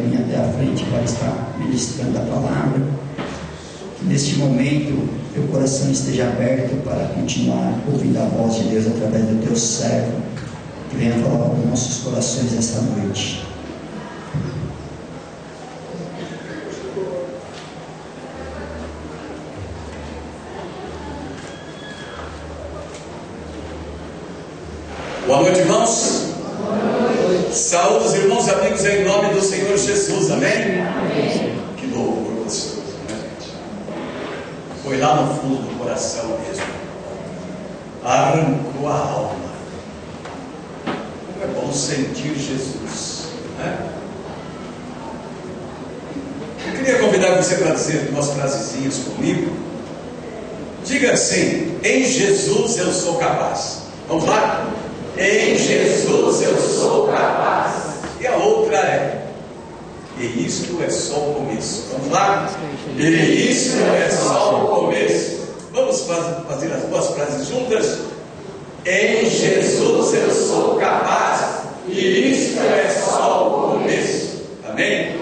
vir até a frente para estar ministrando a palavra. Que neste momento teu coração esteja aberto para continuar ouvindo a voz de Deus através do teu servo, que venha falar aos nossos corações esta noite. Boa noite, irmãos. Saúde os irmãos e amigos em nome do Senhor Jesus, amém? Amém. Que louvor gostoso, né, gente? Foi lá no fundo do coração mesmo, arrancou a alma. Como é bom sentir Jesus, né? Eu queria convidar você para dizer umas frasezinhas comigo. Diga assim: em Jesus eu sou capaz. Vamos lá? Em Jesus eu sou capaz. E a outra é: e isto é só o começo. Vamos lá? E isto é só o começo. Vamos fazer as duas frases juntas? Em Jesus eu sou capaz. E isto é só o começo. Amém?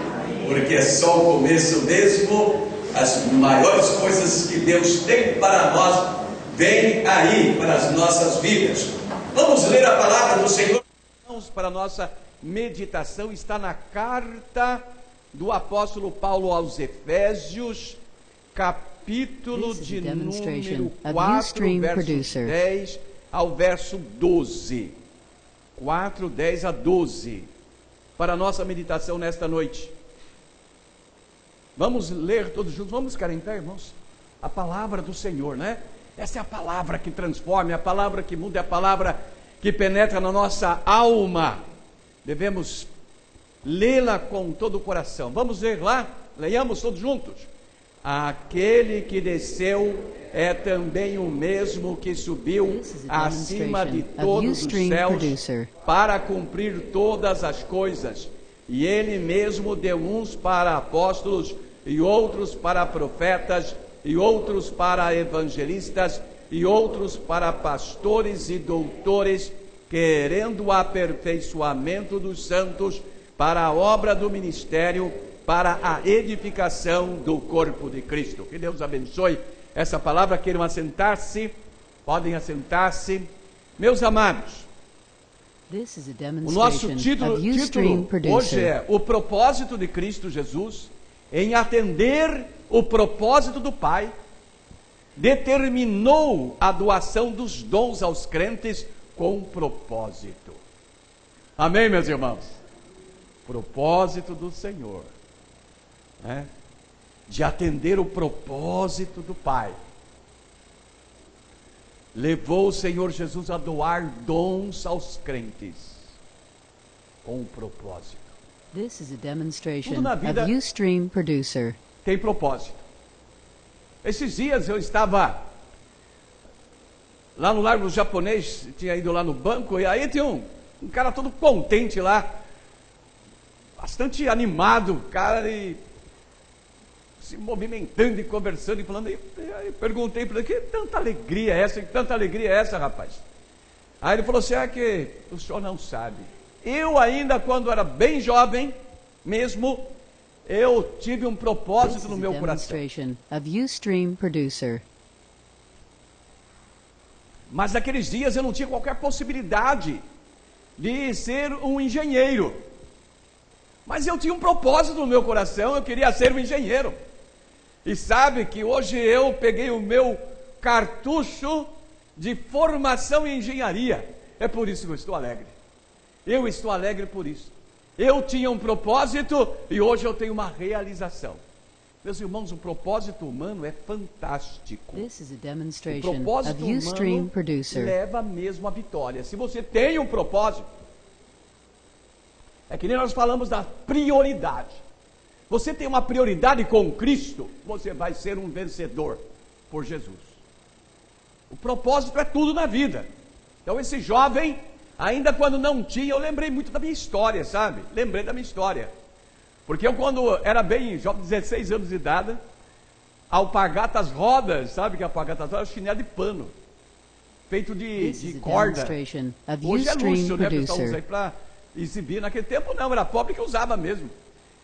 Porque é só o começo mesmo. As maiores coisas que Deus tem para nós vêm aí para as nossas vidas. Vamos ler a palavra do Senhor. Vamos para a nossa meditação. Está na carta do apóstolo Paulo aos Efésios, capítulo de número 4, verso 10 ao verso 12. 4, 10 a 12. Para a nossa meditação nesta noite. Vamos ler todos juntos. Vamos ficar em pé, irmãos? A palavra do Senhor, né? Essa é a palavra que transforma, é a palavra que muda, é a palavra que penetra na nossa alma. Devemos lê-la com todo o coração. Vamos ler lá? Leiamos todos juntos. Aquele que desceu é também o mesmo que subiu acima de todos os céus para cumprir todas as coisas. E ele mesmo deu uns para apóstolos, e outros para profetas, e outros para evangelistas, e outros para pastores e doutores, querendo o aperfeiçoamento dos santos para a obra do ministério, para a edificação do corpo de Cristo. Que Deus abençoe essa palavra. Queiram assentar-se, podem assentar-se. Meus amados, o nosso título hoje é o propósito de Cristo Jesus em atender o propósito do Pai. Determinou a doação dos dons aos crentes com propósito. Amém, meus irmãos? Propósito do Senhor, né? De atender o propósito do Pai. Levou o Senhor Jesus a doar dons aos crentes com propósito. This is a demonstration Tudo na vida of Ustream Producer. Tem propósito. Esses dias eu estava lá no Largo Japonês, tinha ido lá no banco, e aí tinha um cara todo contente lá, bastante animado, cara, e se movimentando e conversando e falando. E aí perguntei para ele: que tanta alegria é essa? Que tanta alegria é essa, rapaz? Aí ele falou assim: é que o senhor não sabe. Eu ainda, quando era bem jovem mesmo, eu tive um propósito no meu coração. Mas naqueles dias eu não tinha qualquer possibilidade de ser um engenheiro. Mas eu tinha um propósito no meu coração, eu queria ser um engenheiro. E sabe que hoje eu peguei o meu cartucho de formação em engenharia. É por isso que eu estou alegre. Eu estou alegre por isso. Eu tinha um propósito e hoje eu tenho uma realização. Meus irmãos, o propósito humano é fantástico. O propósito humano leva mesmo à vitória. Se você tem um propósito, é que nem nós falamos da prioridade. Você tem uma prioridade com Cristo, você vai ser um vencedor por Jesus. O propósito é tudo na vida. Então esse jovem, ainda quando não tinha, eu lembrei muito da minha história, sabe? Lembrei da minha história. Porque eu, quando era bem jovem, 16 anos de idade, alpargatas rodas, sabe que alpargatas rodas é chinelo de pano, feito de corda. Hoje é luxo, né? Pessoal usa aí para exibir. Naquele tempo não, era pobre que usava mesmo.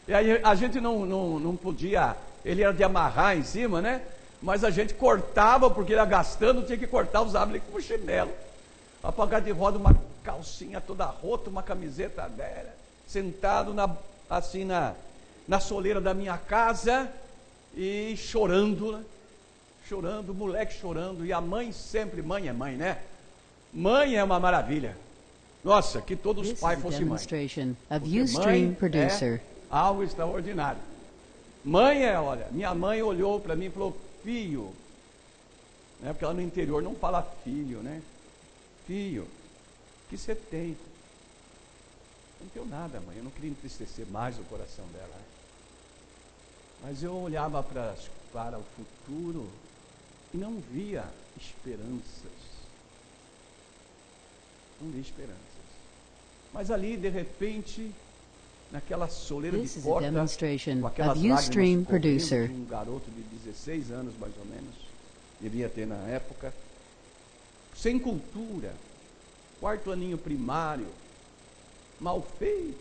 E aí a gente não podia, ele era de amarrar em cima, né? Mas a gente cortava, porque ele ia gastando, tinha que cortar, usava ele como chinelo. Apagar de roda, uma calcinha toda rota, uma camiseta velha, sentado na soleira da minha casa e chorando, né? Chorando, o moleque chorando, e a mãe sempre, mãe é mãe, né? Mãe é uma maravilha. Nossa, que todos os This pais is a fossem mãe. demonstration of Porque Ustream mãe Producer. é algo extraordinário. Mãe olha, minha mãe olhou para mim e falou, filho, né, porque lá no interior não fala filho, né? Filho, o que você tem? Eu não tenho nada, mãe, eu não queria entristecer mais o coração dela. Né? Mas eu olhava para o futuro e não via esperanças. Não via esperanças. Mas ali, de repente, naquela soleira This de is a porta, demonstration com aquelas of Ustream lágrimas correndo Producer. de um garoto de 16 anos, mais ou menos, devia ter na época, sem cultura, quarto aninho primário, mal feito.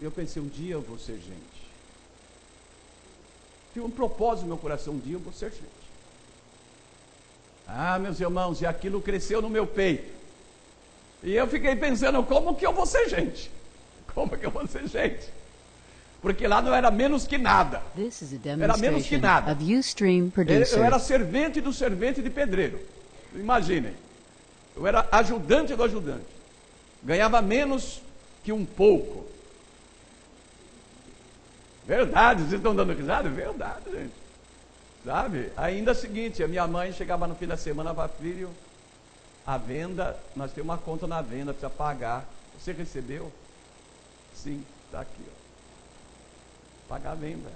Eu pensei, um dia eu vou ser gente. Tinha um propósito no meu coração, um dia eu vou ser gente. Ah, meus irmãos, e aquilo cresceu no meu peito. E eu fiquei pensando, como que eu vou ser gente? Como que eu vou ser gente? Porque lá não era menos que nada. This is a Era menos que demonstration nada. of Ustream Eu Producer. era servente do servente de pedreiro. Imaginem. Eu era ajudante do ajudante. Ganhava menos que um pouco. Verdade, vocês estão dando risada? Verdade, gente. Sabe? Ainda é o seguinte, a minha mãe chegava no fim da semana e falava, filho, a venda, nós temos uma conta na venda, precisa pagar. Você recebeu? Sim, está aqui. Ó. Pagar a venda.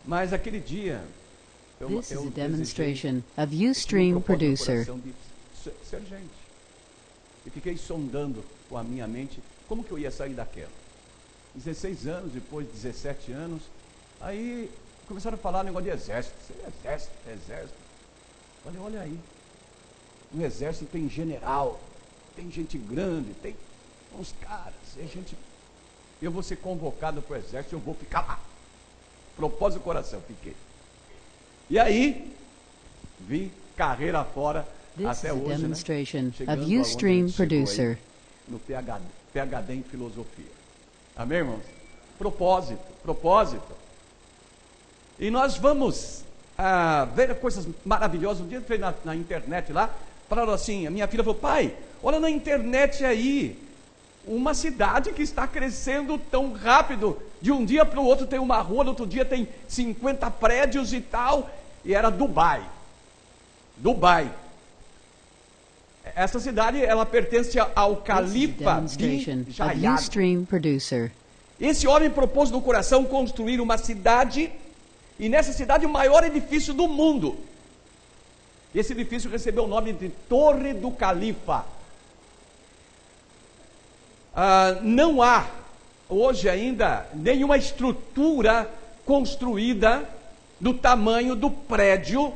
Mas aquele dia, This is a desejei, demonstration of eu tive um Ustream propósito no Producer. coração de ser gente. E fiquei sondando com a minha mente como que eu ia sair daquela. 16 anos, depois de 17 anos, aí começaram a falar negócio de exército. Exército. Falei, olha aí, no exército tem general, tem gente grande, tem uns caras, tem gente. Eu vou ser convocado para o exército, eu vou ficar lá. Propósito do coração, fiquei. E aí, vi carreira fora, This is até a hoje, né? demonstration Chegando of aonde Ustream a gente chegou aí, Producer. no PhD em filosofia. Amém, irmãos? Propósito. E nós vamos ver coisas maravilhosas. Um dia eu entrei na internet lá, falaram assim, a minha filha falou, pai, olha na internet aí, uma cidade que está crescendo tão rápido, de um dia para o outro tem uma rua, no outro dia tem 50 prédios e tal, e era Dubai. Essa cidade, ela pertence ao This is a califa demonstration bin of Zayed. Ustream Producer. Esse homem propôs no coração construir uma cidade, e nessa cidade o maior edifício do mundo. Esse edifício recebeu o nome de Torre do Califa. Não há, hoje ainda, nenhuma estrutura construída do tamanho do prédio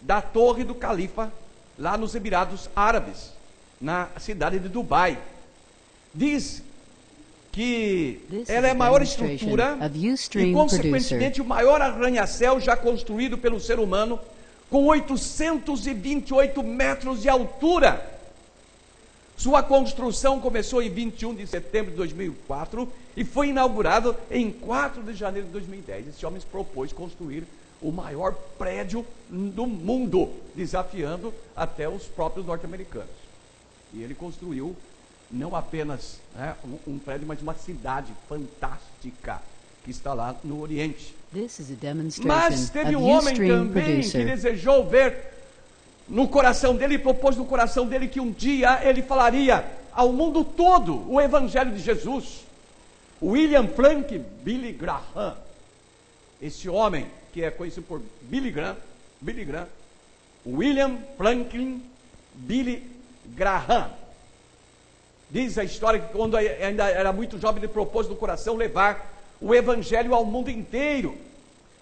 da Torre do Califa, lá nos Emirados Árabes, na cidade de Dubai. Diz que This ela é a is a maior demonstration estrutura of e, Ustream consequentemente, o maior arranha-céu já construído pelo ser humano, com 828 metros de altura. Sua construção começou em 21 de setembro de 2004 e foi inaugurado em 4 de janeiro de 2010. Esse homem se propôs construir o maior prédio do mundo, desafiando até os próprios norte-americanos. E ele construiu não apenas um prédio, mas uma cidade fantástica que está lá no Oriente. This is a Mas demonstration teve of um homem Ustream também que Producer. desejou ver no coração dele, e propôs no coração dele que um dia ele falaria ao mundo todo o Evangelho de Jesus. William Franklin Billy Graham. Esse homem, que é conhecido por Billy Graham, William Franklin Billy Graham. Diz a história que quando ainda era muito jovem, ele propôs no coração levar o Evangelho ao mundo inteiro.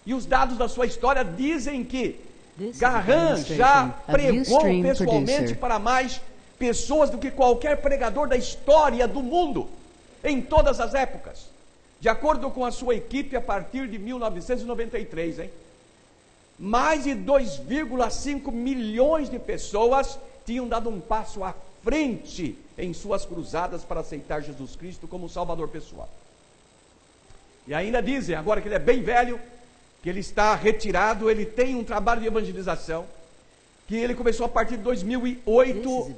E os dados da sua história dizem que This is a Graham já demonstration of pregou Ustream pessoalmente Producer. para mais pessoas do que qualquer pregador da história do mundo. em todas as épocas. De acordo com a sua equipe, a partir de 1993, mais de 2,5 milhões de pessoas tinham dado um passo à frente em suas cruzadas para aceitar Jesus Cristo como Salvador pessoal. E ainda dizem, agora que ele é bem velho, que ele está retirado, ele tem um trabalho de evangelização, que ele começou a partir de 2008,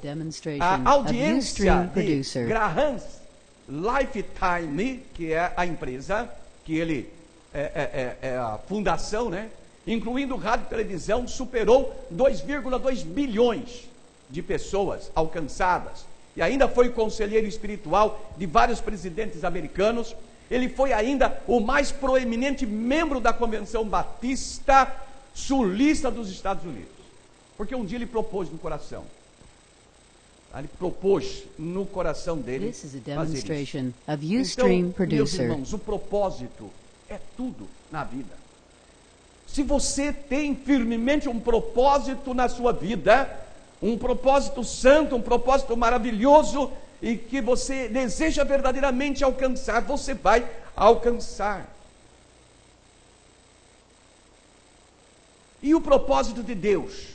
a audiência de Graham's Lifetime, que é a empresa, que ele é a fundação, incluindo rádio e televisão, superou 2,2 bilhões de pessoas alcançadas. E ainda foi conselheiro espiritual de vários presidentes americanos. Ele foi ainda o mais proeminente membro da Convenção Batista Sulista dos Estados Unidos. Porque um dia ele propôs no coração. Ele propôs no coração dele fazer isso. Então, meus irmãos, o propósito é tudo na vida. Se você tem firmemente um propósito na sua vida, um propósito santo, um propósito maravilhoso, e que você deseja verdadeiramente alcançar, você vai alcançar. E o propósito de Deus?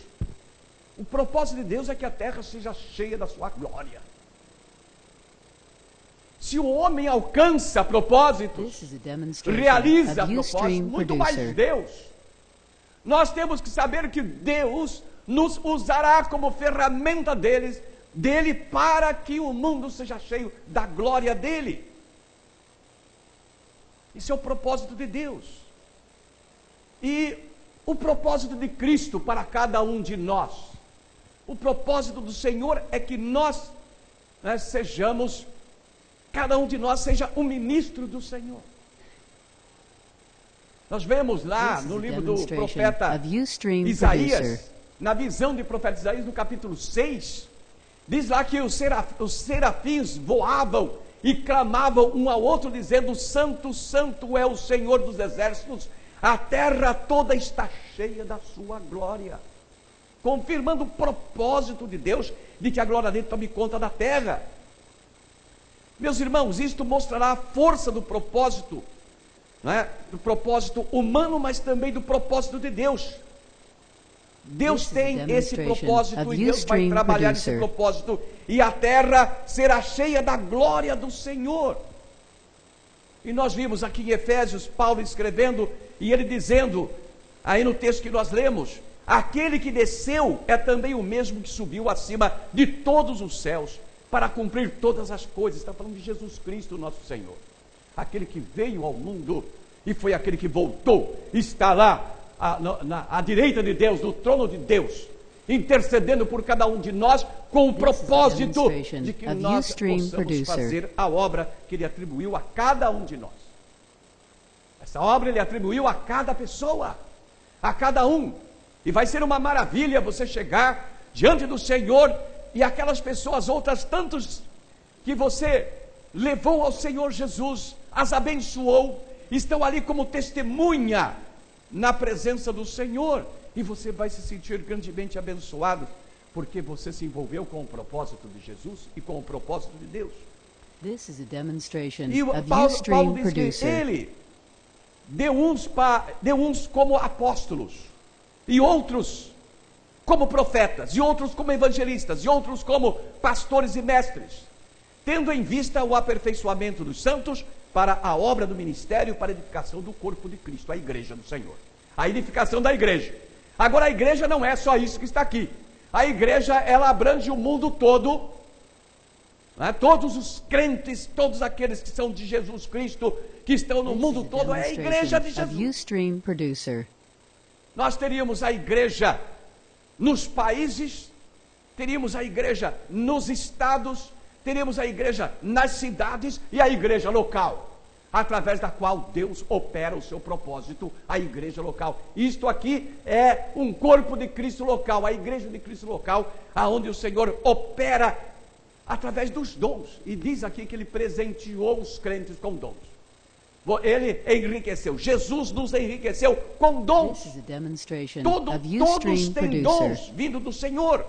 O propósito de Deus é que a terra seja cheia da sua glória. Se o homem alcança propósitos, realiza propósitos, muito mais Deus. Nós temos que saber que Deus nos usará como ferramenta dele para que o mundo seja cheio da glória dele. Isso é o propósito de Deus. E o propósito de Cristo para cada um de nós. O propósito do Senhor é que nós sejamos, cada um de nós seja um ministro do Senhor. Nós vemos lá no livro do profeta Isaías, na visão do profeta Isaías, no capítulo 6, diz lá que os serafins voavam e clamavam um ao outro, dizendo: Santo, Santo é o Senhor dos exércitos, a terra toda está cheia da sua glória. Confirmando o propósito de Deus, de que a glória dele tome conta da terra. Meus irmãos, isto mostrará a força do propósito, do propósito humano, mas também do propósito de Deus. Deus tem esse propósito e Deus vai trabalhar esse propósito, e a terra será cheia da glória do Senhor. E nós vimos aqui em Efésios, Paulo escrevendo, e ele dizendo, aí no texto que nós lemos: aquele que desceu é também o mesmo que subiu acima de todos os céus, para cumprir todas as coisas. Está falando de Jesus Cristo, nosso Senhor. Aquele que veio ao mundo e foi aquele que voltou, está lá à direita de Deus, no trono de Deus, intercedendo por cada um de nós, com o propósito de que nós possamos fazer a obra que Ele atribuiu a cada um de nós. Essa obra Ele atribuiu a cada pessoa, a cada um. E vai ser uma maravilha você chegar diante do Senhor e aquelas pessoas, outras tantas, que você levou ao Senhor Jesus, as abençoou, estão ali como testemunha na presença do Senhor, e você vai se sentir grandemente abençoado, porque você se envolveu com o propósito de Jesus e com o propósito de Deus. E Paulo diz que ele deu uns como apóstolos, e outros como profetas, e outros como evangelistas, e outros como pastores e mestres, tendo em vista o aperfeiçoamento dos santos para a obra do ministério, para a edificação do corpo de Cristo, a igreja do Senhor. A edificação da igreja. Agora, a igreja não é só isso que está aqui. A igreja, ela abrange o mundo todo, todos os crentes, todos aqueles que são de Jesus Cristo, que estão no mundo todo, é a igreja de Jesus. Nós teríamos a igreja nos países, teríamos a igreja nos estados, teríamos a igreja nas cidades e a igreja local, através da qual Deus opera o seu propósito, a igreja local. Isto aqui é um corpo de Cristo local, a igreja de Cristo local, aonde o Senhor opera através dos dons. E diz aqui que Ele presenteou os crentes com dons. Ele enriqueceu, Jesus nos enriqueceu com dons. Todos têm dons vindo do Senhor.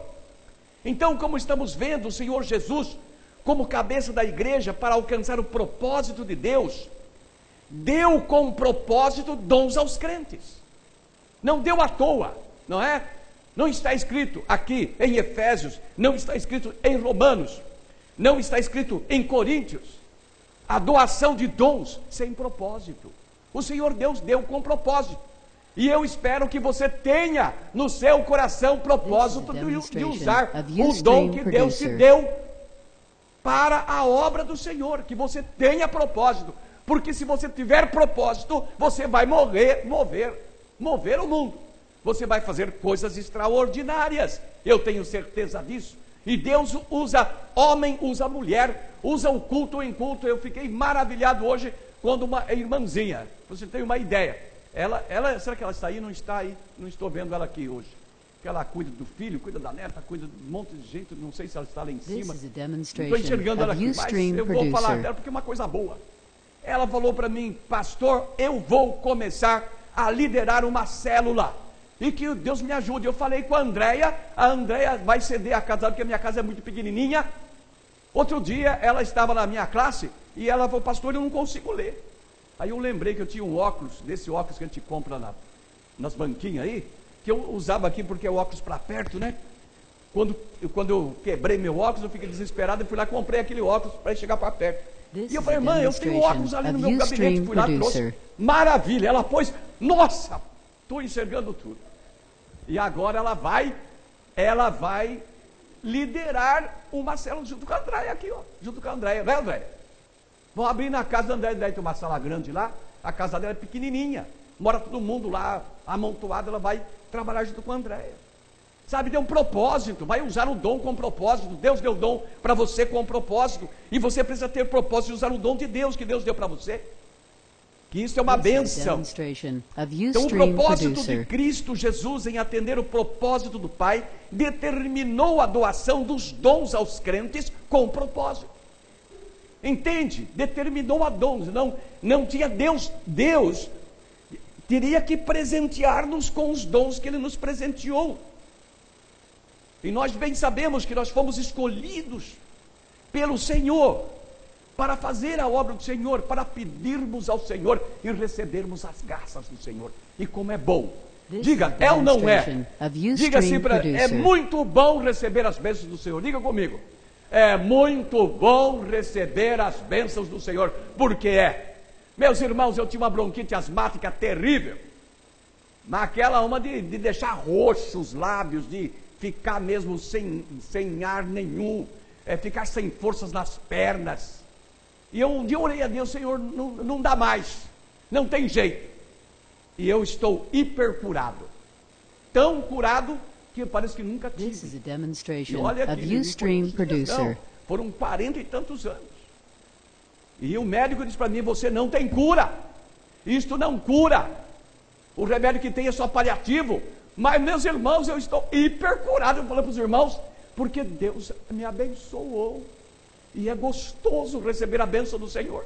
Então, como estamos vendo, o Senhor Jesus como cabeça da igreja, para alcançar o propósito de Deus, deu com propósito dons aos crentes. Não deu à toa, não é? Não está escrito aqui em Efésios, não está escrito em Romanos, não está escrito em Coríntios, a doação de dons sem propósito. O Senhor Deus deu com propósito. E eu espero que você tenha no seu coração propósito de usar o dom que Deus te deu para a obra do Senhor, que você tenha propósito, porque se você tiver propósito, você vai mover o mundo, você vai fazer coisas extraordinárias, eu tenho certeza disso. E Deus usa homem, usa mulher, usa o culto em culto. Eu fiquei maravilhado hoje quando uma irmãzinha, você tem uma ideia, ela, será que ela está aí? Não está aí, não estou vendo ela aqui hoje. Que ela cuida do filho, cuida da neta, cuida de um monte de gente, não sei se ela está lá em cima. Estou enxergando ela aqui, mas eu vou falar dela porque é uma coisa boa. Ela falou para mim: pastor, eu vou começar a liderar uma célula, e que Deus me ajude. Eu falei com a Andréia vai ceder a casa, porque a minha casa é muito pequenininha. Outro dia, ela estava na minha classe, e ela falou: pastor, eu não consigo ler. Aí eu lembrei que eu tinha um óculos, desse óculos que a gente compra nas banquinhas aí, que eu usava aqui porque é o óculos para perto, né? Quando eu quebrei meu óculos, eu fiquei desesperado e fui lá e comprei aquele óculos para chegar para perto. E eu falei: irmã, eu tenho um óculos ali no meu gabinete, fui lá e trouxe. Maravilha, ela pôs, nossa, estou enxergando tudo. E agora ela vai liderar uma célula junto com a Andréia aqui, ó, junto com a Andréia, vai, Andréia? Vão abrir na casa da Andréia, tem uma sala grande lá, a casa dela é pequenininha, mora todo mundo lá amontoado, ela vai trabalhar junto com a Andréia. Sabe, deu um propósito, vai usar o dom com propósito. Deus deu dom para você com propósito, e você precisa ter propósito de usar o dom de Deus, que Deus deu para você, que isso é uma bênção. Então o propósito de Cristo Jesus em atender o propósito do Pai, determinou a doação dos dons aos crentes com propósito. Entende? Determinou a dons, não tinha Deus teria que presentear-nos com os dons que Ele nos presenteou. E nós bem sabemos que nós fomos escolhidos pelo Senhor para fazer a obra do Senhor, para pedirmos ao Senhor e recebermos as graças do Senhor. E como é bom. Diga, é ou não é? Diga assim é muito bom receber as bênçãos do Senhor. Diga comigo. É muito bom receber as bênçãos do Senhor, porque é. Meus irmãos, eu tinha uma bronquite asmática terrível, naquela uma de deixar roxos os lábios, de ficar mesmo sem ar nenhum, ficar sem forças nas pernas. E um dia eu orei a Deus: Senhor, não dá mais, não tem jeito. E eu estou hiper curado, tão curado que parece que nunca tive. This is a demonstration E olha of aqui, Ustream Producer. foram 40 e tantos anos. E o médico disse para mim: você não tem cura, isto não cura, o remédio que tem é só paliativo. Mas meus irmãos, eu estou hiper curado. Eu falei para os irmãos, porque Deus me abençoou. E é gostoso receber a bênção do Senhor.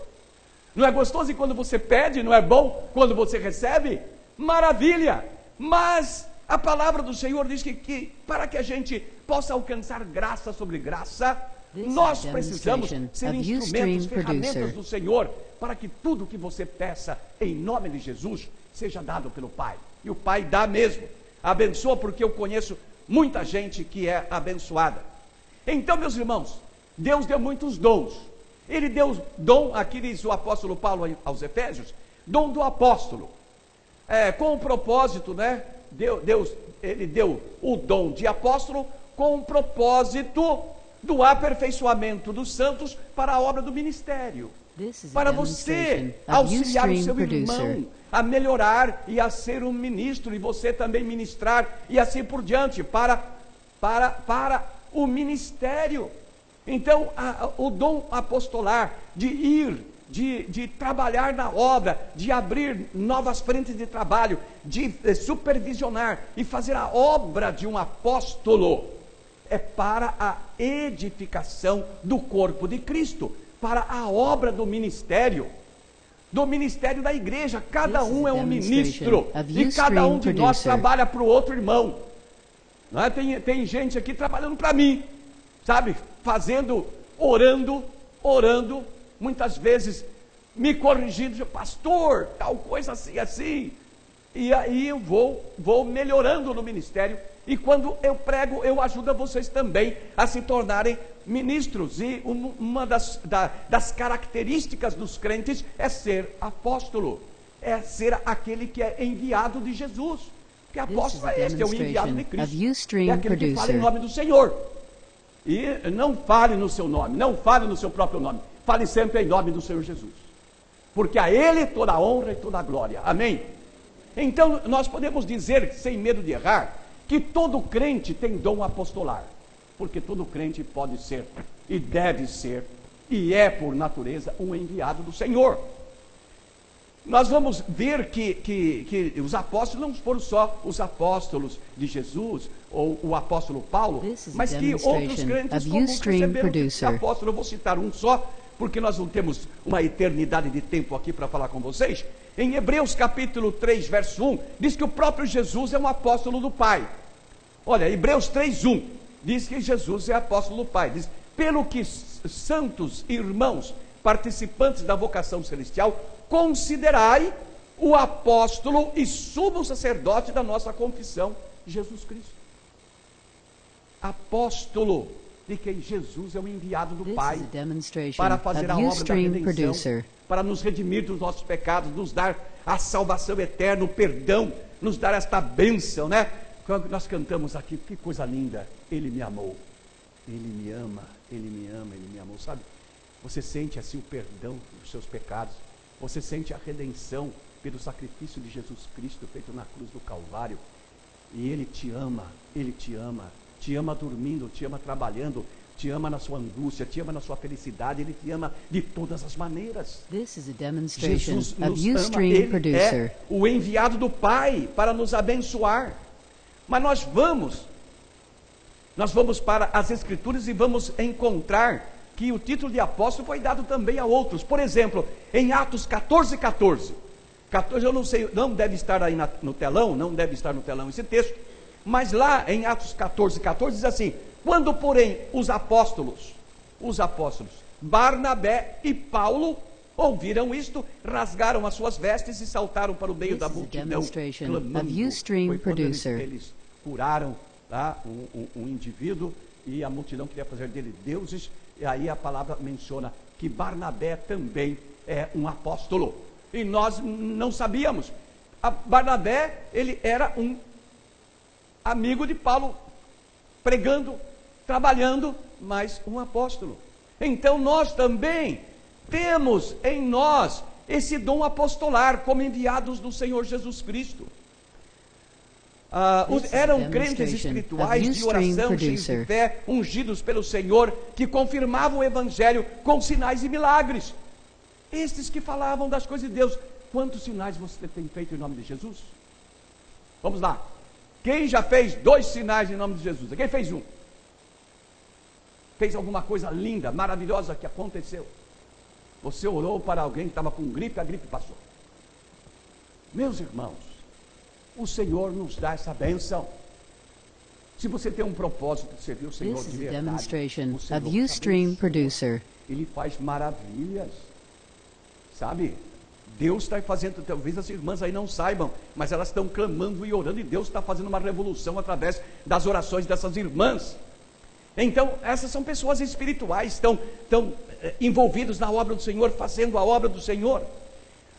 Não é gostoso quando você pede? Não é bom quando você recebe? Maravilha! Mas a palavra do Senhor diz que para que a gente possa alcançar graça sobre graça, nós precisamos ser instrumentos, ferramentas do Senhor, para que tudo que você peça em nome de Jesus seja dado pelo Pai. E o Pai dá mesmo, abençoa, porque eu conheço muita gente que é abençoada. Então, meus irmãos, Deus deu muitos dons. Ele deu dom, aqui diz o apóstolo Paulo aos Efésios, dom do apóstolo, com o propósito, né? Ele deu o dom de apóstolo com o propósito do aperfeiçoamento dos santos para a obra do ministério, para você auxiliar o seu irmão a melhorar e a ser um ministro, e você também ministrar, e assim por diante, para o ministério. Então o dom apostolar de ir, de trabalhar na obra, de abrir novas frentes de trabalho, de supervisionar e fazer a obra de um apóstolo, é para a edificação do corpo de Cristo, para a obra do ministério da igreja. Cada um é um ministro, e cada um de nós trabalha para o outro irmão. Não é? Tem gente aqui trabalhando para mim, sabe, fazendo orando, muitas vezes me corrigindo, pastor, tal coisa assim, assim. E aí eu vou melhorando no ministério. E quando eu prego, eu ajudo vocês também a se tornarem ministros. E uma das características dos crentes é ser apóstolo. É ser aquele que é enviado de Jesus. Porque apóstolo é este, é o enviado de Cristo. É aquele que fala em nome do Senhor. E não fale no seu nome, não fale no seu próprio nome. Fale sempre em nome do Senhor Jesus. Porque a Ele toda a honra e toda a glória. Amém? Então, nós podemos dizer, sem medo de errar, que todo crente tem dom apostolar. Porque todo crente pode ser, e deve ser, e é por natureza, um enviado do Senhor. Nós vamos ver que os apóstolos não foram só os apóstolos de Jesus, ou o apóstolo Paulo, mas que outros crentes receberam de apóstolo. Eu vou citar um só, porque nós não temos uma eternidade de tempo aqui para falar com vocês. Em Hebreus capítulo 3, verso 1, diz que o próprio Jesus é um apóstolo do Pai. Olha, Hebreus 3:1 diz que Jesus é apóstolo do Pai. Diz, pelo que santos irmãos, participantes da vocação celestial, considerai o apóstolo e sumo sacerdote da nossa confissão, Jesus Cristo. Apóstolo de quem Jesus é o enviado do Pai para fazer a obra da redenção, para nos redimir dos nossos pecados, nos dar a salvação eterna, o perdão, nos dar esta bênção, né? Quando nós cantamos aqui, que coisa linda, Ele me amou, Ele me ama, Ele me ama, Ele me amou, sabe? Você sente assim o perdão dos seus pecados, você sente a redenção pelo sacrifício de Jesus Cristo feito na cruz do Calvário, e Ele te ama, te ama dormindo, te ama trabalhando, te ama na sua angústia, te ama na sua felicidade, Ele te ama de todas as maneiras. Jesus nos ama, Ele é o enviado do Pai para nos abençoar. Mas nós vamos para as Escrituras e vamos encontrar que o título de apóstolo foi dado também a outros. Por exemplo, em Atos 14:14. Eu não sei, não deve estar aí no telão, não deve estar no telão esse texto, mas lá em Atos 14:14 diz assim: quando, porém, os apóstolos, Barnabé e Paulo, ouviram isto, rasgaram as suas vestes e saltaram para o meio da multidão, clamando. Foi quando eles curaram um indivíduo, e a multidão queria fazer dele deuses, e aí a palavra menciona que Barnabé também é um apóstolo, e nós não sabíamos. Barnabé, ele era um amigo de Paulo, pregando, trabalhando, mas um apóstolo. Então nós também temos em nós esse dom apostolar, como enviados do Senhor Jesus Cristo. Eram crentes espirituais de oração, cheios de fé, ungidos pelo Senhor, que confirmavam o Evangelho com sinais e milagres. Estes que falavam das coisas de Deus. Quantos sinais você tem feito em nome de Jesus? Vamos lá. Quem já fez 2 sinais em nome de Jesus? Quem fez um? Fez alguma coisa linda, maravilhosa que aconteceu? Você orou para alguém que estava com gripe, a gripe passou. Meus irmãos, o Senhor nos dá essa bênção. Se você tem um propósito de servir o Senhor de verdade, o Senhor Ele faz maravilhas, sabe? Deus está fazendo, talvez as irmãs aí não saibam, mas elas estão clamando e orando, e Deus está fazendo uma revolução através das orações dessas irmãs. Então, essas são pessoas espirituais, estão envolvidos na obra do Senhor, fazendo a obra do Senhor.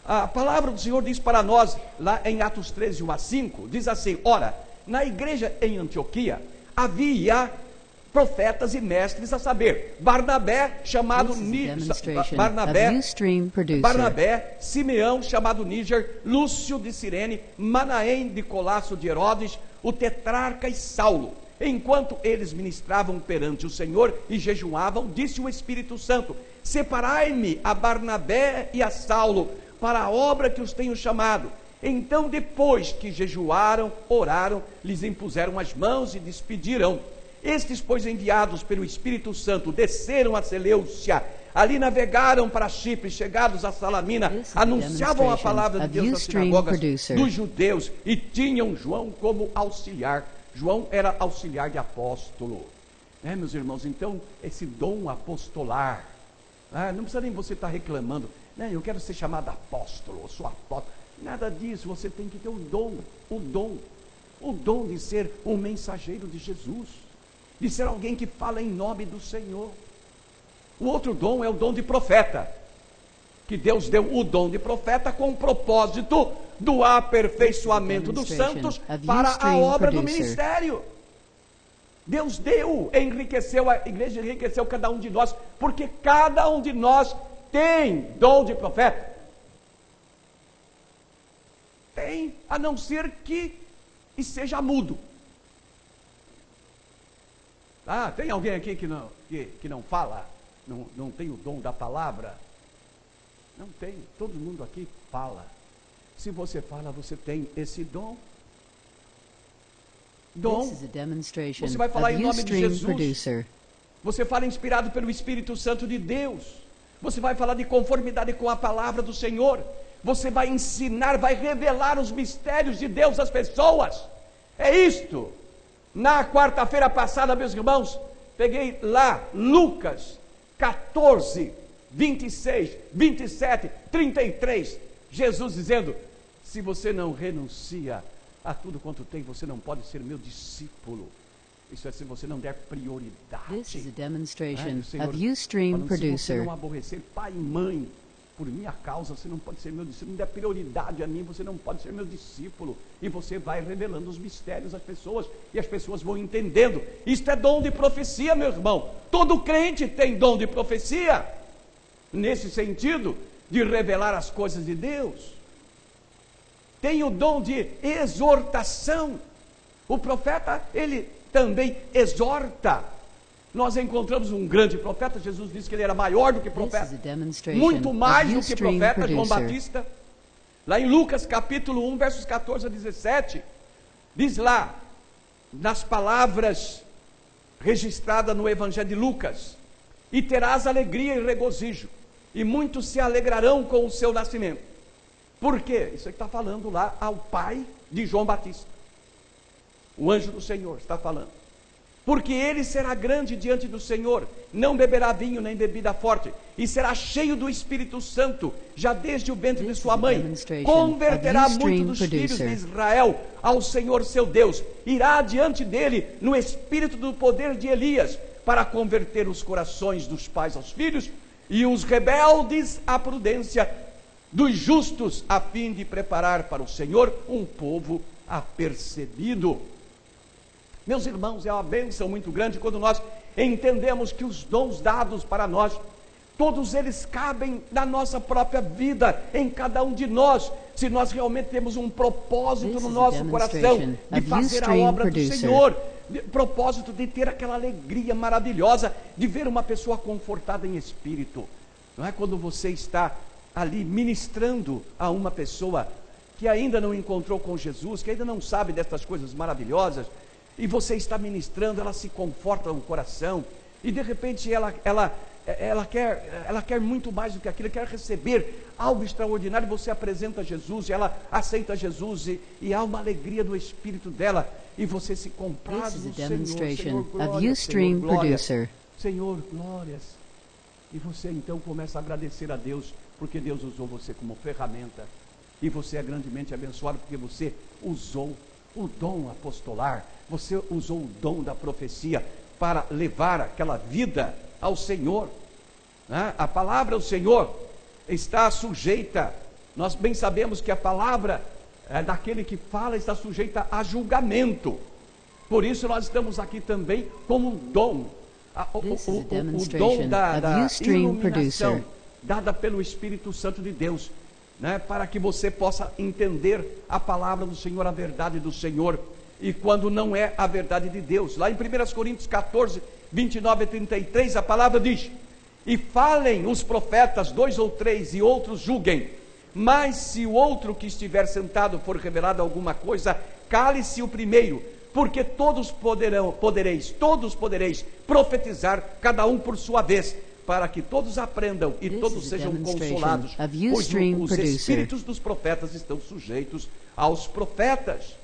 A palavra do Senhor diz para nós, lá em Atos 13, 1-5, diz assim: ora, na igreja em Antioquia, havia profetas e mestres, a saber, Barnabé, chamado Barnabé, Simeão, chamado Níger, Lúcio de Cirene, Manaém de Colasso de Herodes, o tetrarca e Saulo. Enquanto eles ministravam perante o Senhor e jejuavam, disse o Espírito Santo: separai-me a Barnabé e a Saulo para a obra que os tenho chamado. Então, depois que jejuaram, oraram, lhes impuseram as mãos e despediram. Estes, pois, enviados pelo Espírito Santo, desceram a Seleucia, ali navegaram para Chipre, chegados a Salamina, anunciavam a palavra de Deus nas sinagogas dos judeus e tinham João como auxiliar. João era auxiliar de apóstolo. Meus irmãos, então, esse dom apostolar, não precisa nem você estar reclamando, eu quero ser chamado apóstolo, eu sou apóstolo. Nada disso, você tem que ter o dom de ser um mensageiro de Jesus, de ser alguém que fala em nome do Senhor. O outro dom é o dom de profeta, que Deus deu o dom de profeta com o propósito do aperfeiçoamento dos santos para a obra do ministério. Deus deu, enriqueceu a igreja, enriqueceu cada um de nós, porque cada um de nós tem dom de profeta. Tem, a não ser que seja mudo. Tem alguém aqui que não fala, não tem o dom da palavra? Não tem, todo mundo aqui fala. Se você fala, você tem esse dom. Você vai falar em nome de Jesus. Você fala inspirado pelo Espírito Santo de Deus. Você vai falar de conformidade com a palavra do Senhor. Você vai ensinar, vai revelar os mistérios de Deus às pessoas. É isto. Na quarta-feira passada, meus irmãos, peguei lá Lucas 14, 26, 27, 33. Jesus dizendo: se você não renuncia a tudo quanto tem, você não pode ser meu discípulo. Isso é, se você não der prioridade. This is a demonstration Senhor, of Ustream falando, se você Producer. não aborrecer pai e mãe por minha causa, você não pode ser meu discípulo. Não der prioridade a mim, você não pode ser meu discípulo. E você vai revelando os mistérios às pessoas, e as pessoas vão entendendo. Isto é dom de profecia, meu irmão. Todo crente tem dom de profecia, nesse sentido de revelar as coisas de Deus. Tem o dom de exortação. O profeta, ele também exorta. Nós encontramos um grande profeta. Jesus disse que ele era maior do que profeta, muito mais do que profeta, João Batista. Lá em Lucas capítulo 1, versos 14 a 17, diz lá, nas palavras registradas no Evangelho de Lucas: e terás alegria e regozijo, e muitos se alegrarão com o seu nascimento. Por quê? Isso está falando lá ao pai de João Batista. O anjo do Senhor está falando. Porque ele será grande diante do Senhor, não beberá vinho nem bebida forte, e será cheio do Espírito Santo, já desde o ventre de sua mãe. Converterá muitos dos filhos de Israel ao Senhor seu Deus. Irá diante dele no espírito do poder de Elias, para converter os corações dos pais aos filhos, e os rebeldes à prudência dos justos, a fim de preparar para o Senhor um povo apercebido. Meus irmãos, é uma bênção muito grande quando nós entendemos que os dons dados para nós, todos eles cabem na nossa própria vida, em cada um de nós, se nós realmente temos um propósito no nosso coração de fazer a obra do Senhor, propósito de ter aquela alegria maravilhosa de ver uma pessoa confortada em espírito. Não é quando você está ali ministrando a uma pessoa que ainda não encontrou com Jesus, que ainda não sabe dessas coisas maravilhosas, e você está ministrando, ela se conforta no coração, e de repente ela quer muito mais do que aquilo, quer receber algo extraordinário, você apresenta Jesus, e ela aceita Jesus, e há uma alegria no espírito dela, e você se compraz no Senhor, Senhor, glórias, e você então começa a agradecer a Deus, porque Deus usou você como ferramenta, e você é grandemente abençoado, porque você usou o dom apostolar, você usou o dom da profecia para levar aquela vida ao Senhor, né? A palavra do Senhor está sujeita, nós bem sabemos que a palavra daquele que fala está sujeita a julgamento, por isso nós estamos aqui também com um dom, o dom da iluminação dada pelo Espírito Santo de Deus, né? Para que você possa entender a palavra do Senhor, a verdade do Senhor, e quando não é a verdade de Deus. Lá em 1 Coríntios 14, 29 e 33, a palavra diz: e falem os profetas 2 ou 3, e outros julguem, mas se o outro que estiver sentado for revelado alguma coisa, cale-se o primeiro, porque todos podereis profetizar, cada um por sua vez, para que todos aprendam e todos sejam consolados, pois os espíritos dos profetas estão sujeitos aos profetas.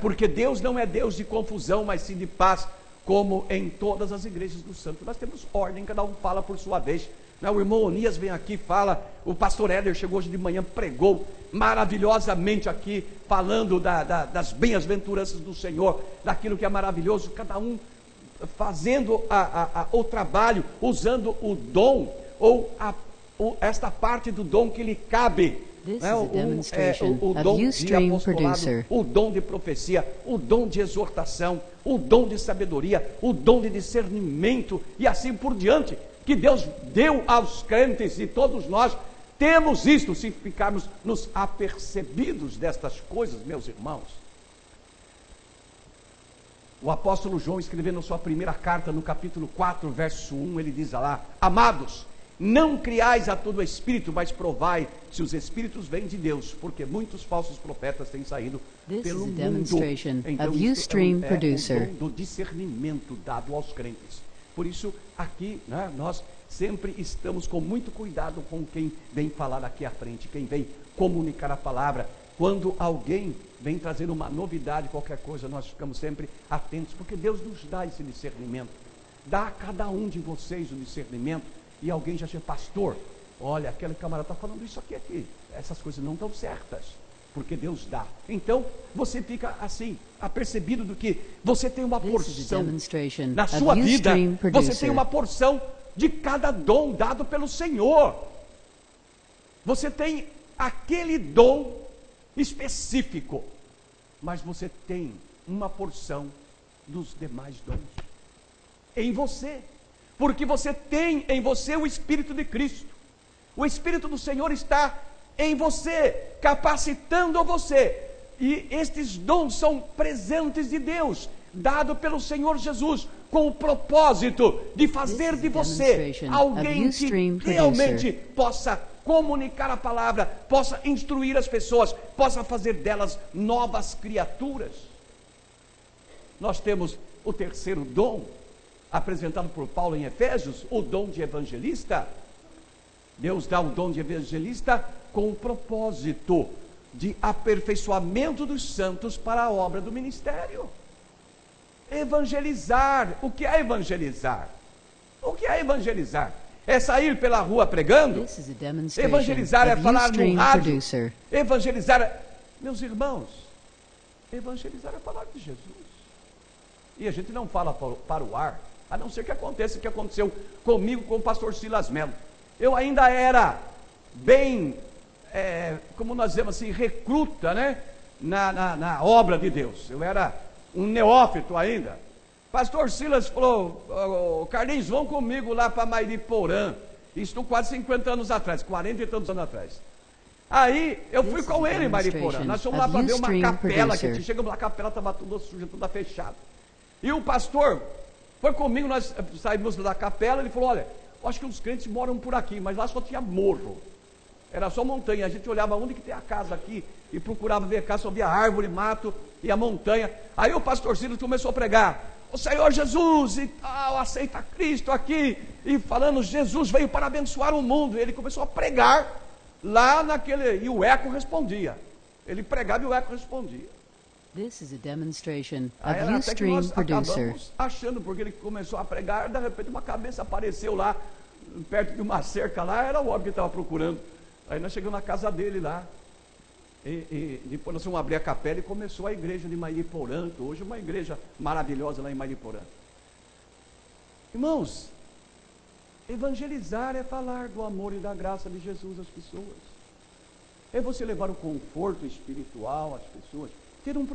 Porque Deus não é Deus de confusão, mas sim de paz, como em todas as igrejas do santo. Nós temos ordem, cada um fala por sua vez. O irmão Onias vem aqui, fala, o pastor Éder chegou hoje de manhã, pregou maravilhosamente aqui, falando das bem-aventuranças do Senhor, daquilo que é maravilhoso, cada um fazendo o trabalho, usando o dom, ou esta parte do dom que lhe cabe. This is a demonstration O of dom de Ustream apostolado, Producer. o dom de profecia, o dom de exortação, o dom de sabedoria, o dom de discernimento e assim por diante, que Deus deu aos crentes, e todos nós temos isto, se ficarmos nos apercebidos destas coisas, meus irmãos. O apóstolo João, escrevendo sua primeira carta, no capítulo 4, verso 1, ele diz lá: amados, não criais a todo espírito, mas provai se os espíritos vêm de Deus, porque muitos falsos profetas têm saído This pelo is a mundo. demonstration Então, of isto Ustream o Producer. dom do discernimento dado aos crentes. Por isso, aqui, nós sempre estamos com muito cuidado com quem vem falar aqui à frente, quem vem comunicar a palavra. Quando alguém vem trazer uma novidade, qualquer coisa, nós ficamos sempre atentos, porque Deus nos dá esse discernimento. Dá a cada um de vocês o discernimento. E alguém já chega: pastor, olha, aquele camarada está falando isso aqui, essas coisas não estão certas, porque Deus dá. Então, você fica assim, apercebido do que você tem uma This is a porção demonstration na of sua vida, Ustream você Producer. tem uma porção de cada dom dado pelo Senhor. Você tem aquele dom específico, mas você tem uma porção dos demais dons em você, porque você tem em você o Espírito de Cristo. O Espírito do Senhor está em você, capacitando você, e estes dons são presentes de Deus, dado pelo Senhor Jesus, com o propósito de fazer de você alguém que realmente possa comunicar a palavra, possa instruir as pessoas, possa fazer delas novas criaturas. Nós temos o terceiro dom, apresentado por Paulo em Efésios, o dom de evangelista. Deus dá o dom de evangelista com o propósito de aperfeiçoamento dos santos para a obra do ministério. Evangelizar. O que é evangelizar? O que é evangelizar? É sair pela rua pregando? This is a demonstration Evangelizar é of falar no Ustream rádio? Producer. Evangelizar é... Meus irmãos, evangelizar é falar de Jesus. E a gente não fala para o ar, a não ser que aconteça o que aconteceu comigo com o pastor Silas Melo. Eu ainda era bem, como nós dizemos assim, recruta, né? Na obra de Deus. Eu era um neófito ainda. Pastor Silas falou: Carlinhos, vão comigo lá para Mairiporã. Isso quase 50 anos atrás, 40 e tantos anos atrás. Aí eu fui com ele em Mairiporã. Nós fomos lá para ver uma capela que chegamos lá, a capela estava toda suja, toda fechada. E o pastor foi comigo, nós saímos da capela, ele falou: olha, acho que os crentes moram por aqui, mas lá só tinha morro, era só montanha. A gente olhava onde que tem a casa aqui e procurava ver a casa, só via árvore, mato e a montanha. Aí o pastor Silas começou a pregar: o Senhor Jesus e tal, aceita Cristo aqui, e falando, Jesus veio para abençoar o mundo. E ele começou a pregar lá naquele, e o eco respondia. Ele pregava e o eco respondia. This is a demonstration Aí of era até que nós Ustream Producer. acabamos achando, porque ele começou a pregar, de repente uma cabeça apareceu lá, perto de uma cerca lá, era o homem que estava procurando. Aí nós chegamos na casa dele lá, e depois nós fomos abrir a capela e começou a igreja de Mairiporã, hoje uma igreja maravilhosa lá em Mairiporã. Irmãos, evangelizar é falar do amor e da graça de Jesus às pessoas, é você levar o conforto espiritual às pessoas, ter um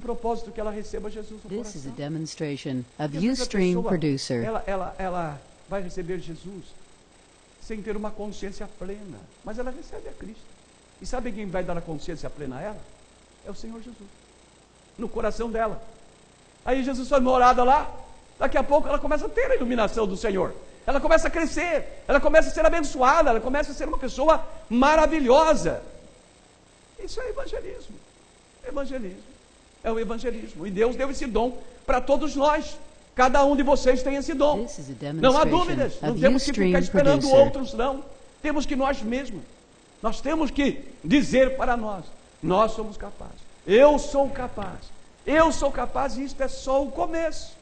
propósito que ela receba Jesus no This is a coração. demonstration of Porque às vezes a Ustream pessoa, Producer. ela vai receber Jesus sem ter uma consciência plena, mas ela recebe a Cristo. E sabe quem vai dar a consciência plena a ela? É o Senhor Jesus, no coração dela. Aí Jesus foi morada lá, daqui a pouco ela começa a ter a iluminação do Senhor, ela começa a crescer, ela começa a ser abençoada, ela começa a ser uma pessoa maravilhosa. Isso é evangelismo. Evangelismo é o evangelismo. E Deus deu esse dom para todos nós. Cada um de vocês tem esse dom. This is a Não há demonstration dúvidas. Não of temos que ficar Ustream esperando Producer. outros, não. Temos que nós mesmos. Nós temos que dizer para nós: nós somos capazes. Eu sou capaz Eu sou capaz, e isto é só o começo.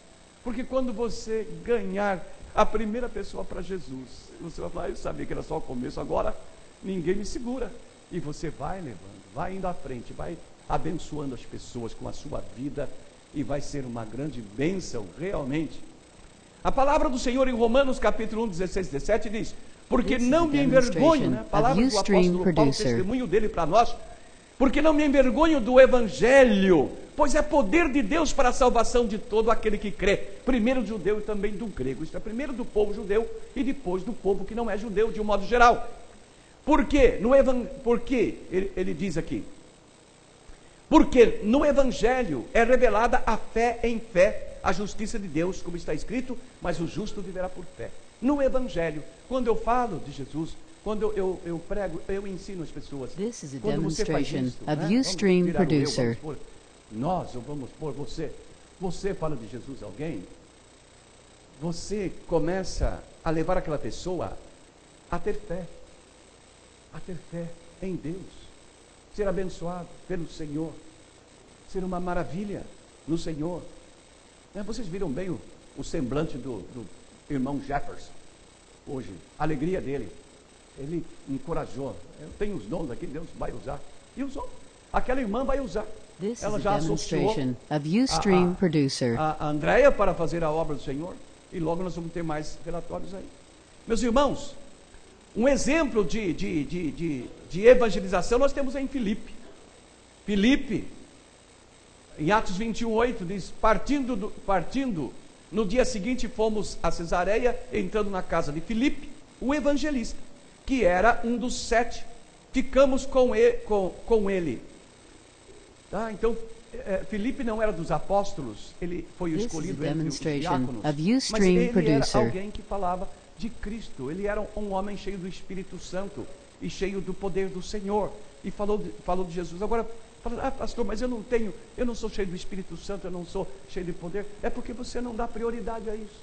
Porque quando você ganhar a primeira pessoa para Jesus, você vai falar, eu sabia que era só o começo, agora ninguém me segura. E você vai levando, vai indo à frente, vai abençoando as pessoas com a sua vida, e vai ser uma grande bênção, realmente. A palavra do Senhor em Romanos capítulo 1, 16, 17 diz, porque não me envergonho, né? A palavra do apóstolo Paulo, testemunho dele para nós, porque não me envergonho do Evangelho, pois é poder de Deus para a salvação de todo aquele que crê, primeiro do judeu e também do grego. Isto é, primeiro do povo judeu e depois do povo que não é judeu, de um modo geral. Por quê? Porque ele diz aqui, porque no Evangelho é revelada a fé em fé, a justiça de Deus, como está escrito, mas o justo viverá por fé. No Evangelho, quando eu falo de Jesus, quando eu prego, eu ensino as pessoas. This is a Quando você faz demonstration isso, of né? Ustream Vamos tirar o eu, Producer. vamos pôr nós, ou vamos pôr você. Você fala de Jesus a alguém, você começa a levar aquela pessoa a ter fé em Deus, ser abençoado pelo Senhor, ser uma maravilha no Senhor. Vocês viram bem o semblante do irmão Jefferson hoje, a alegria dele. Ele encorajou. Eu tenho os dons aqui, Deus vai usar. E usou. Aquela irmã vai usar. This is Ela a já associou demonstration of Ustream Producer. a Andréia para fazer a obra do Senhor. E logo nós vamos ter mais relatórios aí. Meus irmãos, um exemplo de evangelização nós temos em Filipe. Filipe, em Atos 21:8, diz, partindo, no dia seguinte fomos a Cesareia, entrando na casa de Filipe, o evangelista, que era um dos 7, ficamos com ele. Tá? Então, Filipe não era dos apóstolos, ele foi o This is a escolhido entre os demonstration diáconos, of mas Ustream ele era Producer. alguém que falava de Cristo, ele era um homem cheio do Espírito Santo e cheio do poder do Senhor, e falou de Jesus. Agora, pastor, mas eu não sou cheio do Espírito Santo, eu não sou cheio de poder. É porque você não dá prioridade a isso.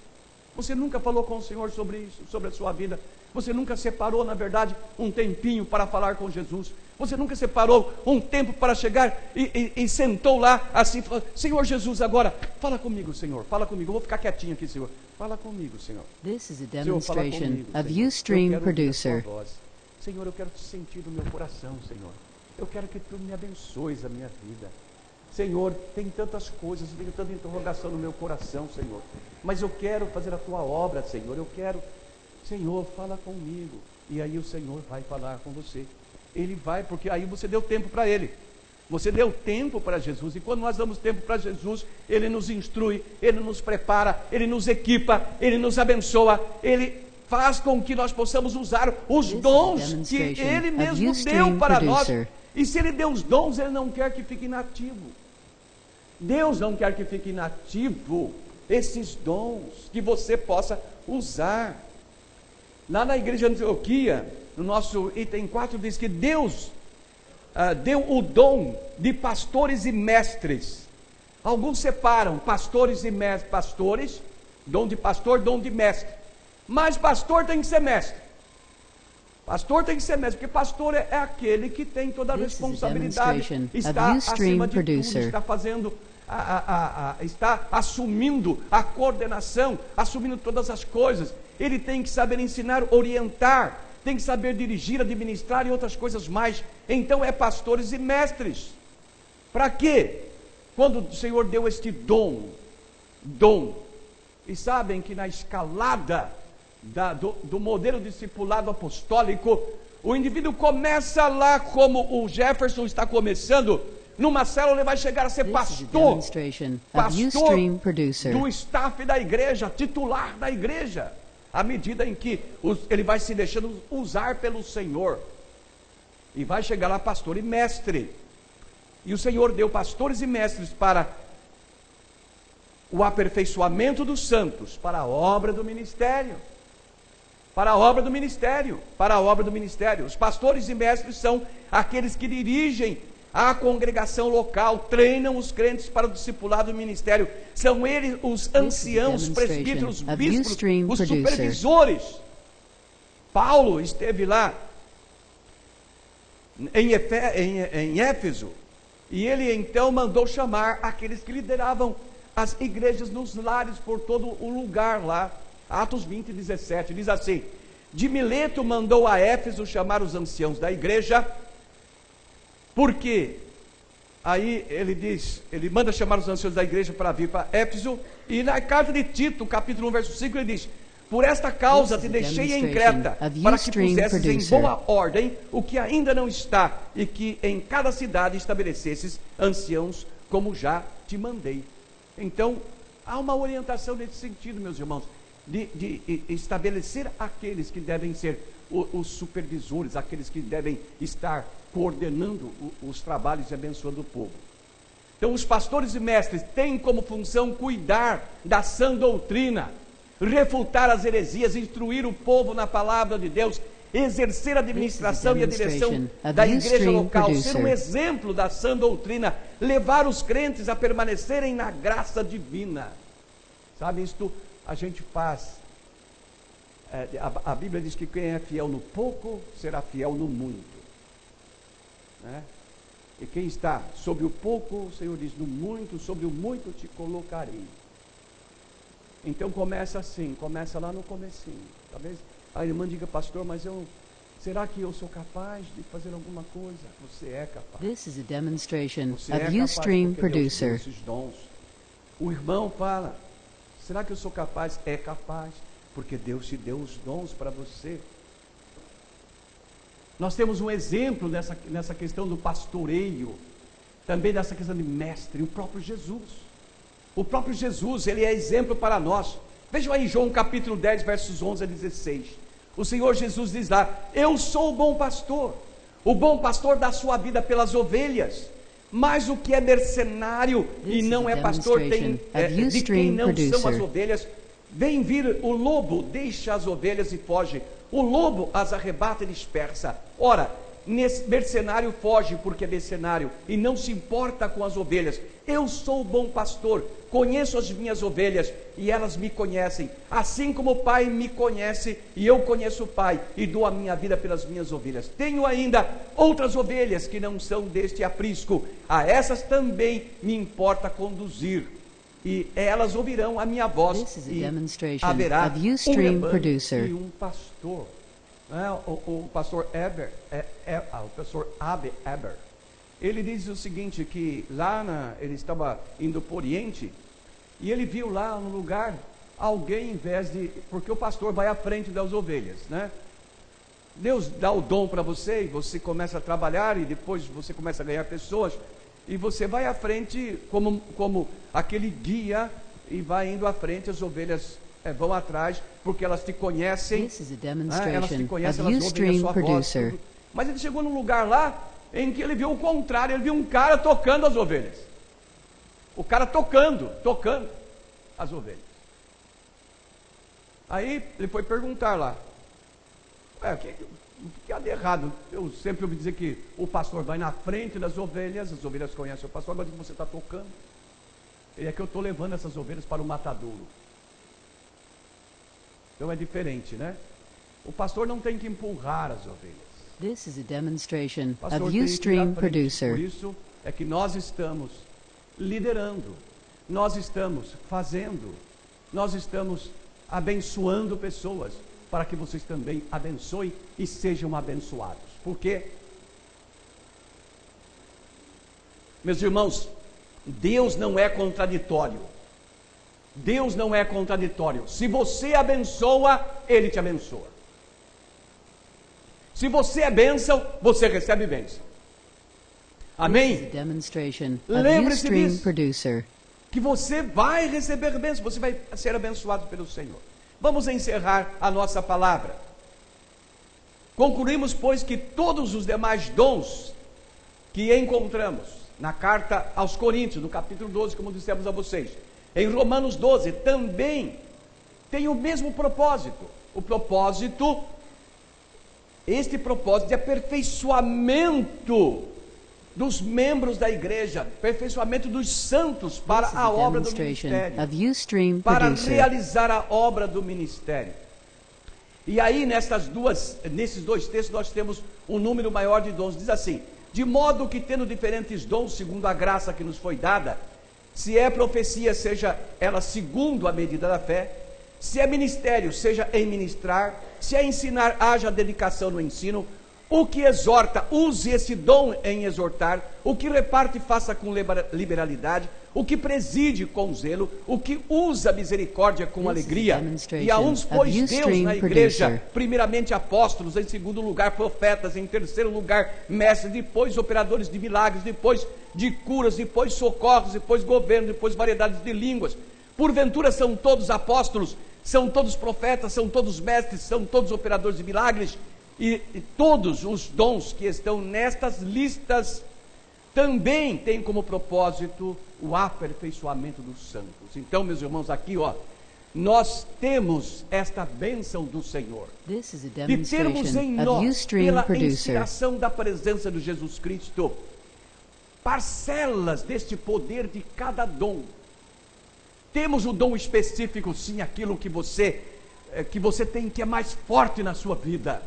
Você nunca falou com o Senhor sobre isso, sobre a sua vida. Você nunca separou, na verdade, um tempinho para falar com Jesus. Você nunca separou um tempo para chegar e sentou lá assim, falou, Senhor Jesus, agora, fala comigo, Senhor, fala comigo. Eu vou ficar quietinho aqui, Senhor. Fala comigo, Senhor. This is a Senhor, fala demonstration comigo, of Senhor. Ustream Eu quero ouvir a Producer. tua voz. Senhor, eu quero te sentir no meu coração, Senhor. Eu quero que tu me abençoes a minha vida. Senhor, tem tantas coisas, tem tanta interrogação no meu coração, Senhor. Mas eu quero fazer a tua obra, Senhor. Eu quero, Senhor, fala comigo. E aí o Senhor vai falar com você. Ele vai, porque aí você deu tempo para Ele. Você deu tempo para Jesus. E quando nós damos tempo para Jesus, Ele nos instrui, Ele nos prepara, Ele nos equipa, Ele nos abençoa, Ele faz com que nós possamos usar os dons que Ele mesmo deu para nós. E se Ele deu os dons, Ele não quer que fique inativo. Deus não quer que fique inativo esses dons, que você possa usar. Lá na igreja de Antioquia, no nosso item 4, diz que Deus deu o dom de pastores e mestres. Alguns separam pastores e mestres. Pastores, dom de pastor, dom de mestre. Mas pastor tem que ser mestre. Pastor tem que ser mestre, porque pastor é aquele que tem toda a responsabilidade, está acima de tudo, está fazendo, está assumindo a coordenação, assumindo todas as coisas. Ele tem que saber ensinar, orientar, tem que saber dirigir, administrar e outras coisas mais. Então é pastores e mestres. Para quê? Quando o Senhor deu este dom, e sabem que na escalada do modelo discipulado apostólico, o indivíduo começa lá como o Jefferson está começando, numa célula ele vai chegar a ser pastor do staff da igreja, titular da igreja, à medida em que ele vai se deixando usar pelo Senhor, e vai chegar lá pastor e mestre. E o Senhor deu pastores e mestres para o aperfeiçoamento dos santos, para a obra do ministério. Para a obra do ministério, para a obra do ministério. Os pastores e mestres são aqueles que dirigem a congregação local, treinam os crentes para o discipulado do ministério. São eles os anciãos, presbíteros, bispos, os supervisores. Paulo esteve lá em Éfeso, E ele então mandou chamar aqueles que lideravam as igrejas nos lares por todo o lugar lá. Atos 20, 17, diz assim: de Mileto mandou a Éfeso chamar os anciãos da igreja, porque aí ele diz, ele manda chamar os anciãos da igreja para vir para Éfeso, e na carta de Tito, capítulo 1, verso 5, ele diz: por esta causa te deixei em Creta, para que pusesses em boa ordem o que ainda não está, e que em cada cidade estabelecesses anciãos, como já te mandei. Então, há uma orientação nesse sentido, meus irmãos, de estabelecer aqueles que devem ser os supervisores, aqueles que devem estar coordenando os trabalhos e abençoando o povo. Então, os pastores e mestres têm como função cuidar da sã doutrina, refutar as heresias, instruir o povo na palavra de Deus, exercer a administração e a direção da igreja local, ser um exemplo da sã doutrina, levar os crentes a permanecerem na graça divina. Sabe, isto a gente faz. A Bíblia diz que quem é fiel no pouco será fiel no muito, né? E quem está sobre o pouco, o Senhor diz: no muito, sobre o muito te colocarei. Então começa assim, começa lá no comecinho. Talvez a irmã diga: pastor, mas será que eu sou capaz de fazer alguma coisa? Você é capaz. This is a demonstration Você of é capaz Ustream porque Deus te deu Producer. esses dons. O irmão fala: será que eu sou capaz? É capaz, porque Deus te deu os dons para você. Nós temos um exemplo nessa questão do pastoreio, também nessa questão de mestre, o próprio Jesus. O próprio Jesus, ele é exemplo para nós. Vejam aí João capítulo 10, versos 11 a 16. O Senhor Jesus diz lá: eu sou o bom pastor. O bom pastor dá sua vida pelas ovelhas. Mas o que é mercenário e não é pastor, de quem não são as ovelhas, vem vir o lobo, deixa as ovelhas e foge. O lobo as arrebata e dispersa. Ora, mercenário foge porque é mercenário e não se importa com as ovelhas. Eu sou o bom pastor, conheço as minhas ovelhas e elas me conhecem, assim como o Pai me conhece e eu conheço o Pai e dou a minha vida pelas minhas ovelhas. Tenho ainda outras ovelhas que não são deste aprisco, a essas também me importa conduzir, e elas ouvirão a minha voz, e haverá um rebanho e um pastor. O pastor o pastor Abe Eber, ele diz o seguinte, que lá ele estava indo para o Oriente, e ele viu lá no lugar alguém, em vez de, porque o pastor vai à frente das ovelhas, né? Deus dá o dom para você, e você começa a trabalhar, e depois você começa a ganhar pessoas, e você vai à frente como aquele guia, e vai indo à frente, as ovelhas vão atrás, porque elas te conhecem, elas te conhecem, elas ouvem a sua voz. Mas ele chegou num lugar lá, em que ele viu o contrário, ele viu um cara tocando as ovelhas. O cara tocando as ovelhas. Aí ele foi perguntar lá: o que há de errado? Eu sempre ouvi dizer que o pastor vai na frente das ovelhas, as ovelhas conhecem o pastor, agora que você está tocando. E é que eu estou levando essas ovelhas para o matadouro. Então é diferente, né? O pastor não tem que empurrar as ovelhas. This is a demonstration Pastor of tem que ir Ustream à frente. Producer. Por isso é que nós estamos liderando, nós estamos fazendo, nós estamos abençoando pessoas, para que vocês também abençoem e sejam abençoados. Por quê? Meus irmãos, Deus não é contraditório. Deus não é contraditório. Se você abençoa, Ele te abençoa. Se você é bênção, você recebe bênção. Amém? Lembre-se disso, que você vai receber bênção, você vai ser abençoado pelo Senhor. Vamos encerrar a nossa palavra. Concluímos, pois, que todos os demais dons que encontramos na carta aos Coríntios, no capítulo 12, como dissemos a vocês, em Romanos 12, também tem o mesmo propósito. Este propósito de aperfeiçoamento dos membros da igreja, aperfeiçoamento dos santos para a obra do ministério, para realizar a obra do ministério. E aí nesses dois textos nós temos um número maior de dons. Diz assim: De modo que, tendo diferentes dons, segundo a graça que nos foi dada, se é profecia, seja ela segundo a medida da fé, se é ministério, seja em ministrar, se é ensinar, haja dedicação no ensino, o que exorta, use esse dom em exortar, o que reparte, faça com liberalidade, o que preside com zelo, o que usa misericórdia com alegria. E a uns pôs Deus na igreja, primeiramente apóstolos, em segundo lugar profetas, em terceiro lugar mestres, depois operadores de milagres, depois de curas, depois socorros, depois governo, depois variedades de línguas. Porventura são todos apóstolos, são todos profetas, são todos mestres, são todos operadores de milagres, e todos os dons que estão nestas listas também têm como propósito o aperfeiçoamento dos santos. Então, meus irmãos, aqui, nós temos esta bênção do Senhor, de termos em nós, pela inspiração da presença de Jesus Cristo, parcelas deste poder de cada dom. Temos o dom específico, sim, aquilo que você tem, que é mais forte na sua vida.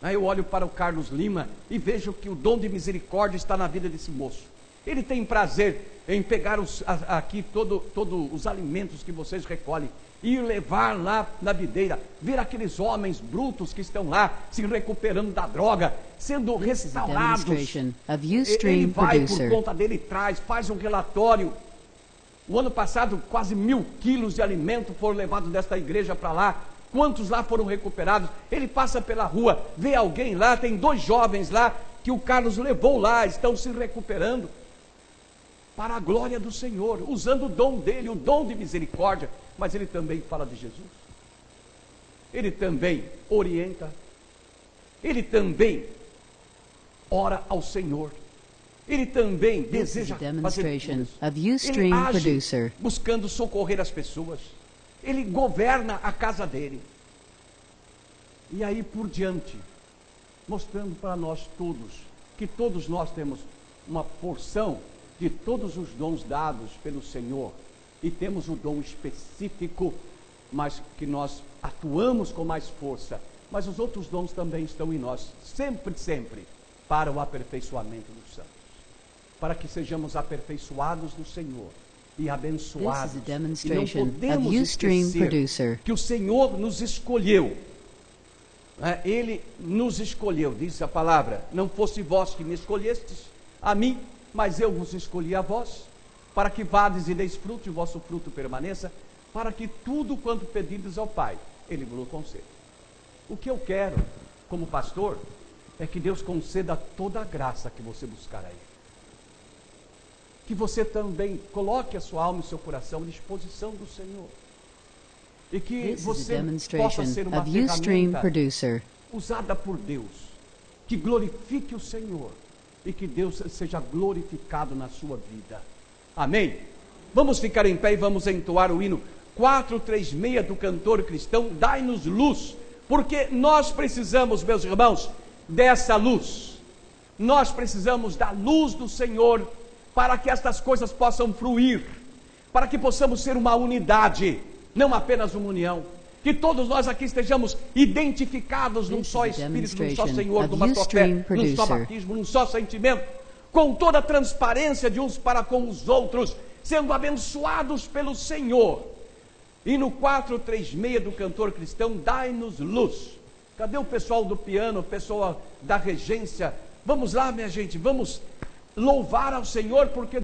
Eu olho para o Carlos Lima e vejo que o dom de misericórdia está na vida desse moço. Ele tem prazer em pegar aqui todos os alimentos que vocês recolhem e levar lá na videira, ver aqueles homens brutos que estão lá se recuperando da droga, sendo restaurados. Ele vai por conta dele, faz um relatório. O ano passado, quase 1.000 quilos de alimento foram levados desta igreja para lá. Quantos lá foram recuperados? Ele passa pela rua, vê alguém lá, tem 2 jovens lá, que o Carlos levou lá, estão se recuperando, para a glória do Senhor, usando o dom dele, o dom de misericórdia. Mas ele também fala de Jesus, ele também orienta, ele também ora ao Senhor, ele também deseja fazer curas, ele age buscando socorrer as pessoas, ele governa a casa dele, e aí por diante, mostrando para nós todos, que todos nós temos uma porção de todos os dons dados pelo Senhor, e temos o dom específico, mas que nós atuamos com mais força, mas os outros dons também estão em nós, sempre, para o aperfeiçoamento dos santos, para que sejamos aperfeiçoados no Senhor, e abençoados. E não podemos esquecer que o Senhor nos escolheu. Ele nos escolheu, diz a palavra: não fosse vós que me escolhestes a mim, mas eu vos escolhi a vós, para que vades e deis fruto, e o vosso fruto permaneça, para que tudo quanto pedirdes ao Pai, Ele vos conceda. O que eu quero, como pastor, é que Deus conceda toda a graça que você buscar a Ele. Que você também coloque a sua alma e o seu coração à disposição do Senhor. E que você possa ser uma ferramenta usada por Deus, que glorifique o Senhor e que Deus seja glorificado na sua vida. Amém? Vamos ficar em pé e vamos entoar o hino 436 do cantor cristão, Dai-nos luz, porque nós precisamos, meus irmãos, dessa luz. Nós precisamos da luz do Senhor, para que estas coisas possam fluir, para que possamos ser uma unidade, não apenas uma união, que todos nós aqui estejamos identificados num só Espírito, num só Senhor, numa só fé, num só batismo, num só sentimento, com toda a transparência de uns para com os outros, sendo abençoados pelo Senhor. E no 436 do cantor cristão, Dai-nos luz. Cadê o pessoal do piano, o pessoal da regência? Vamos lá, minha gente, vamos louvar ao Senhor, porque